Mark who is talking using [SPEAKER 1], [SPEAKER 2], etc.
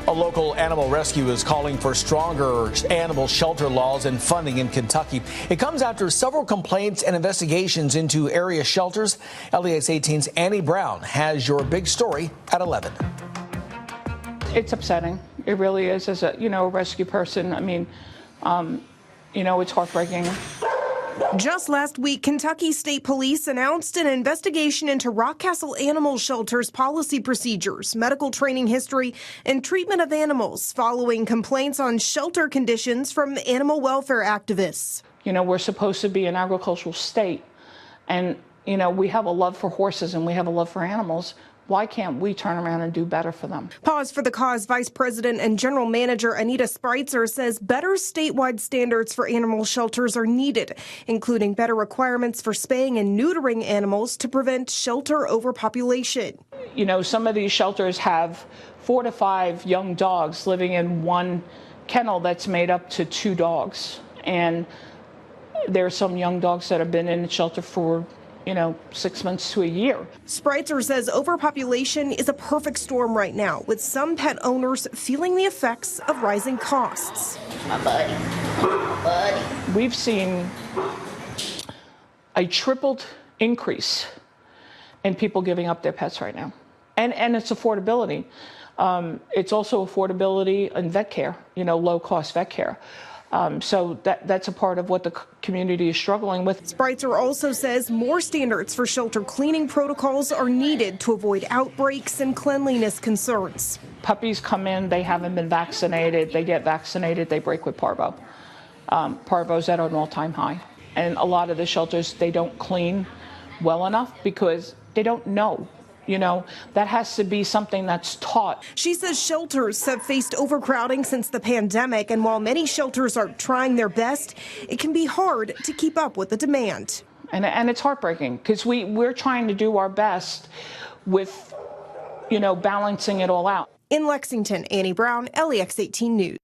[SPEAKER 1] A local animal rescue is calling for stronger animal shelter laws and funding in Kentucky. It comes after several complaints and investigations into area shelters. LEX 18's Annie Brown has your big story at 11.
[SPEAKER 2] It's upsetting. It really is. As a rescue person, I mean, it's heartbreaking.
[SPEAKER 3] Just last week, Kentucky State Police announced an investigation into Rockcastle Animal Shelter's policy procedures, medical training history, and treatment of animals following complaints on shelter conditions from animal welfare activists.
[SPEAKER 2] We're supposed to be an agricultural state, and, we have a love for horses and we have a love for animals. Why can't we turn around and do better for them?
[SPEAKER 3] Pause for the Cause Vice President and General Manager Anita Spreitzer says better statewide standards for animal shelters are needed, including better requirements for spaying and neutering animals to prevent shelter overpopulation.
[SPEAKER 2] Some of these shelters have 4 to 5 young dogs living in one kennel that's made up to 2 dogs. And there are some young dogs that have been in the shelter for 6 months to a year.
[SPEAKER 3] Spreitzer says overpopulation is a perfect storm right now, with some pet owners feeling the effects of rising costs.
[SPEAKER 4] My buddy.
[SPEAKER 2] We've seen a tripled increase in people giving up their pets right now. And it's affordability. It's also affordability in vet care, low-cost vet care. So that's a part of what the community is struggling with.
[SPEAKER 3] Spreitzer also says more standards for shelter cleaning protocols are needed to avoid outbreaks and cleanliness concerns.
[SPEAKER 2] Puppies come in, they haven't been vaccinated, they get vaccinated, they break with parvo. Parvo's at an all-time high. And a lot of the shelters, they don't clean well enough because they don't know. That has to be something that's taught.
[SPEAKER 3] She says shelters have faced overcrowding since the pandemic, and while many shelters are trying their best, it can be hard to keep up with the demand.
[SPEAKER 2] And it's heartbreaking because we're trying to do our best with, balancing it all out.
[SPEAKER 3] In Lexington, Annie Brown, LEX 18 News.